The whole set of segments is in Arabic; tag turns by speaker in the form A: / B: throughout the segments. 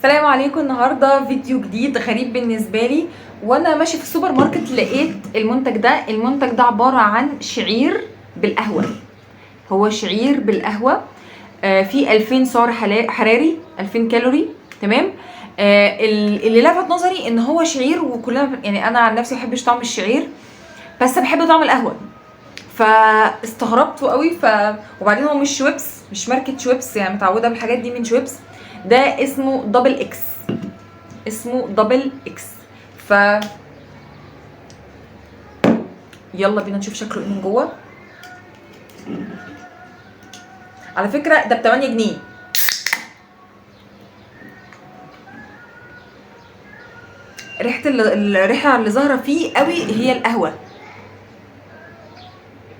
A: السلام عليكم. النهارده فيديو جديد غريب بالنسبه لي، وانا ماشي في السوبر ماركت لقيت المنتج ده عباره عن شعير بالقهوه. هو شعير بالقهوه، فيه 2000 سعر حراري، 2000 كالوري. تمام. اللي لفت نظري ان هو شعير، وكلنا يعني انا عن نفسي ما بحبش طعم الشعير، بس بحب طعم القهوه. فاستغربته قوي. وبعدين هو مش شويبس، مش ماركه شويبس، يعني متعوده بالحاجات دي من شويبس. ده اسمه دبل اكس، اسمه دبل اكس. ف يلا بينا نشوف شكله ايه من جوه. على فكره ده ب 8 جنيه. الريحه اللي ظاهره فيه قوي هي القهوه،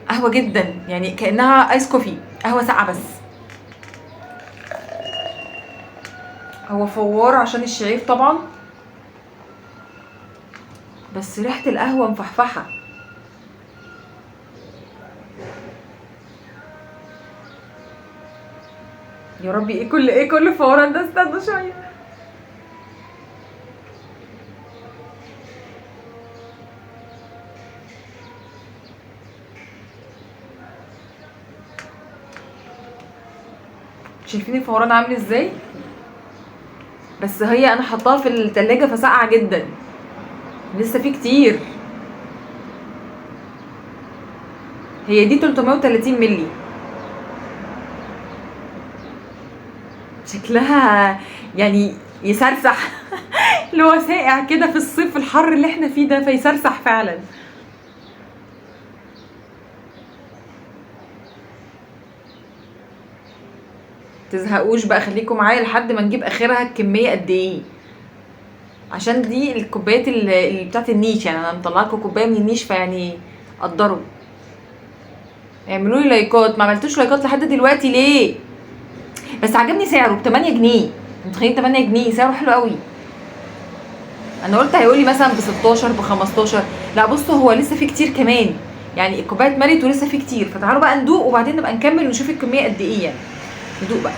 A: قهوه جدا، يعني كانها ايس كوفي، قهوه ساقعه. بس هو فوار عشان الشعير طبعا، بس ريحه القهوه مفحفحه. يا ربي، ايه كل فوران ده؟ استنى شويه. شايفين الفوران عامل ازاي؟ بس هي انا حطاها في التلاجة فسقعه جدا، لسه في كتير. هي دي 330 ملي. شكلها يعني يسرسح اللي هو ساقع كده في الصيف الحر اللي احنا فيه ده، فيسرسح فعلا. تزهقوش بقى، خليكم معايا لحد ما نجيب اخرها الكميه قد ايه، عشان دي الكوبايات اللي بتاعت النيش. يعني انا مطلعه لكم كوبايه من النيش، فيعني قدروا. اعملوا لي لايكات، ما عملتوش لايكات لحد دلوقتي ليه؟ بس عجبني سعره ب 8 جنيه. متخيلين 8 جنيه سعره حلو قوي. انا قلت هيقولي مثلا ب 16 ب 15. لا بصوا، هو لسه في كتير كمان، يعني الكوبايه اتملت ولسه في كتير. فتعالوا بقى ندوق وبعدين نبقى نكمل ونشوف الكميه قد ايه. يعني ندوق بقى.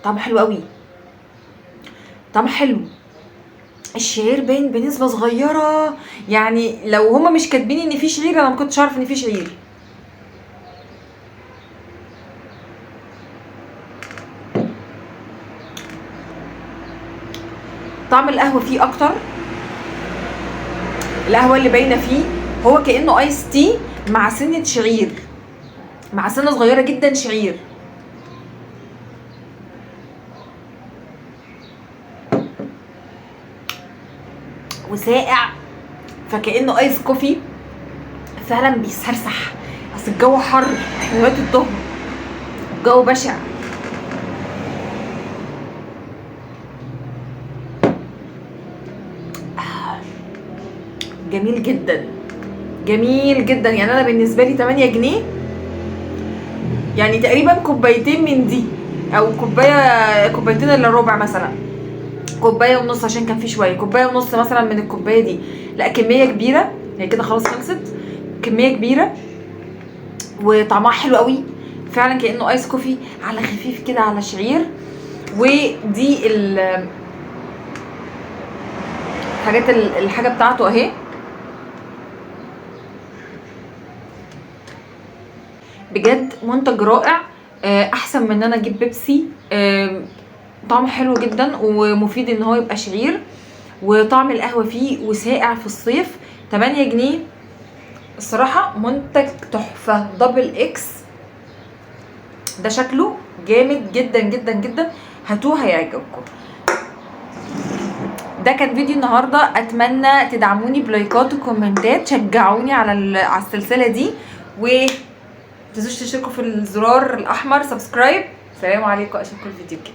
A: طعم حلو قوي، طعم حلو. الشعير باين بنسبه صغيره، يعني لو هما مش كاتبين ان في شعير انا ما كنتش عارف ان في شعير. طعم القهوه فيه اكتر. القهوه اللي باينه فيه هو كانه ايس تي مع سنه شعير، مع سنه صغيره جدا شعير. وساقع، فكانه ايس كوفي فعلا بيسرسح. اصل الجو حر، احنا دلوقتي الظهر، الجو بشع. جميل جدا، جميل جدا. يعني انا بالنسبه لي 8 جنيه يعني تقريبا كوبايتين من دي، او كوبايتين الا ربع مثلا، كوبايه ونص عشان كان في شويه، كوبايه ونص مثلا من الكوبايه دي. لا كميه كبيره، هي كده خلاص خلصت. كميه كبيره وطعمها حلو قوي، فعلا كانه ايس كوفي على خفيف كده على شعير. ودي الحاجه بتاعته اهي. بجد منتج رائع، احسن من ان انا اجيب بيبسي. طعمه حلو جدا ومفيد ان هو يبقى شعير، وطعم القهوه فيه وساقع في الصيف. 8 جنيه الصراحه منتج تحفه. دبل اكس ده شكله جامد جدا جدا جدا، هاتوه هيعجبكم. ده كان فيديو النهارده، اتمنى تدعموني بلايكات وكومنتات، شجعوني على السلسله دي، و متنسوش تشتركوا في الزرار الاحمر سبسكرايب. سلام عليكم، اشوفكم الفيديو الجاي.